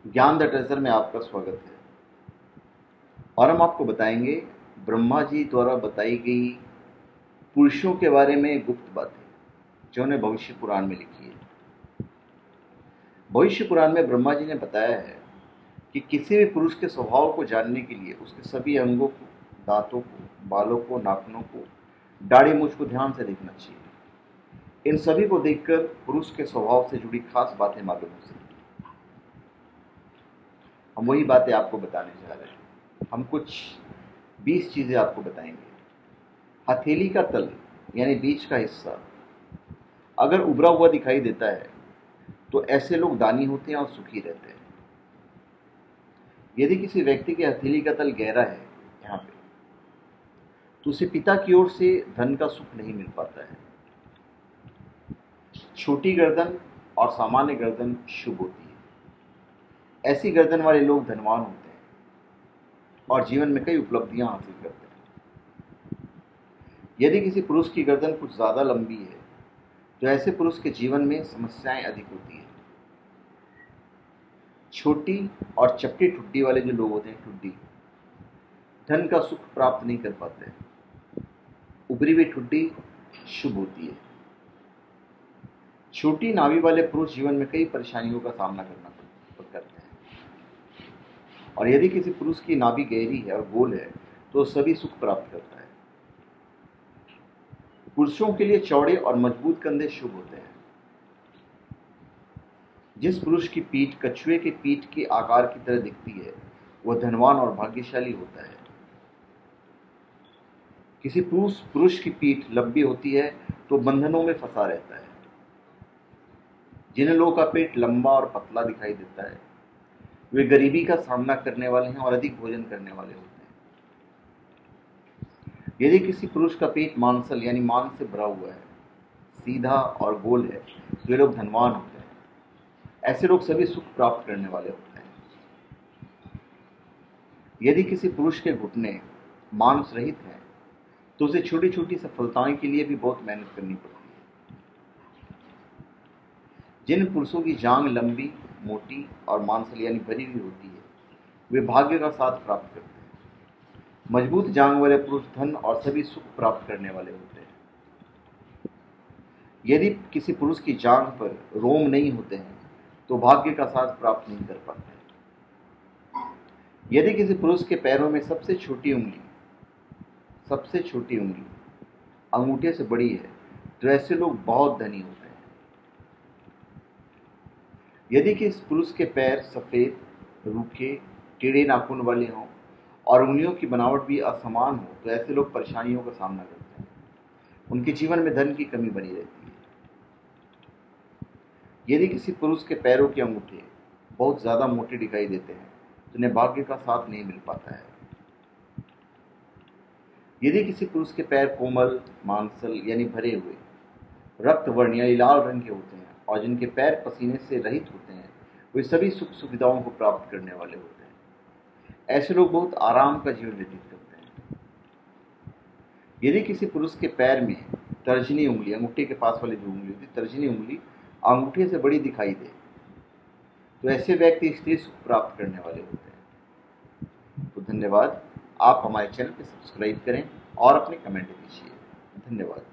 ज्ञान the treasure में आपका स्वागत है। और हम आपको बताएंगे ब्रह्मा जी द्वारा बताई गई पुरुषों के बारे में गुप्त बातें जो उन्हें भविष्य पुराण में लिखी है। भविष्य पुराण में ब्रह्मा जी ने बताया है कि किसी भी पुरुष के स्वभाव को जानने के लिए उसके सभी अंगों को, दांतों को, बालों को, नाखूनों को, दाढ़ी मूंछ को ध्यान से देखना चाहिए। इन सभी को देखकर पुरुष के स्वभाव से जुड़ी खास बातें मालूम हो सकती हैं। हम वही बातें आपको बताने जा रहे हैं। हम कुछ 20 चीज़ें आपको बताएंगे। हथेली का तल यानी बीच का हिस्सा अगर उभरा हुआ दिखाई देता है तो ऐसे लोग दानी होते हैं और सुखी रहते हैं। यदि किसी व्यक्ति के हथेली का तल गहरा है यहाँ पे, तो उसे पिता की ओर से धन का सुख नहीं मिल पाता है। छोटी गर्दन और सामान्य गर्दन शुभ होती है। ऐसी गर्दन वाले लोग धनवान होते हैं और जीवन में कई उपलब्धियां हासिल करते हैं। यदि किसी पुरुष की गर्दन कुछ ज़्यादा लंबी है तो ऐसे पुरुष के जीवन में समस्याएं अधिक होती हैं। छोटी और चपटी ठुड्डी वाले जो लोग होते हैं, ठुड्डी, धन का सुख प्राप्त नहीं कर पाते हैं। उभरी हुई ठुड्डी शुभ होती है। छोटी नाभि वाले पुरुष जीवन में कई परेशानियों का सामना करते हैं। और यदि किसी पुरुष की नाभि गहरी है और गोल है तो सभी सुख प्राप्त करता है। पुरुषों के लिए चौड़े और मजबूत कंधे शुभ होते हैं। जिस पुरुष की पीठ कछुए के पीठ के आकार की तरह दिखती है वह धनवान और भाग्यशाली होता है। किसी पुरुष की पीठ लंबी होती है तो बंधनों में फंसा रहता है। जिन लोगों का पेट लंबा और पतला दिखाई देता है वे गरीबी का सामना करने वाले हैं और अधिक भोजन करने वाले होते हैं। यदि किसी पुरुष का पेट मांसल यानी मांस से भरा हुआ है, सीधा और गोल है, तो वे लोग धनवान होते हैं। ऐसे लोग सभी सुख प्राप्त करने वाले होते हैं। यदि किसी पुरुष के घुटने मांस रहित हैं तो उसे छोटी छोटी सफलताओं के लिए भी बहुत मेहनत करनी पड़ती है। जिन पुरुषों की जांघ लंबी, मोटी और मांसल यानी भरी हुई होती है वे भाग्य का साथ प्राप्त करते हैं। मजबूत जांघ वाले पुरुष धन और सभी सुख प्राप्त करने वाले होते हैं। यदि किसी पुरुष की जांघ पर रोम नहीं होते हैं तो भाग्य का साथ प्राप्त नहीं कर पाते हैं। यदि किसी पुरुष के पैरों में सबसे छोटी उंगली अंगूठे से बड़ी है तो ऐसे लोग बहुत धनी होते हैं। यदि किसी पुरुष के पैर सफेद, रूखे, टेढ़े नाखून वाले हों और उंगलियों की बनावट भी असमान हो तो ऐसे लोग परेशानियों का सामना करते हैं। उनके जीवन में धन की कमी बनी रहती है। यदि किसी पुरुष के पैरों के अंगूठे बहुत ज़्यादा मोटे दिखाई देते हैं तो उन्हें भाग्य का साथ नहीं मिल पाता है। यदि किसी पुरुष के पैर कोमल, मांसल यानी भरे हुए, रक्त वर्ण यानी लाल रंग के होते हैं और जिनके पैर पसीने से रहित होते हैं वे सभी सुख सुविधाओं को प्राप्त करने वाले होते हैं। ऐसे लोग बहुत आराम का जीवन व्यतीत करते हैं। यदि किसी पुरुष के पैर में तर्जनी उंगली, अंगूठे के पास वाली जो उंगली होती है, तर्जनी उंगली अंगूठे से बड़ी दिखाई दे तो ऐसे व्यक्ति स्त्री सुख प्राप्त करने वाले होते हैं। तो धन्यवाद। आप हमारे चैनल को सब्सक्राइब करें और अपने कमेंट दीजिए। धन्यवाद।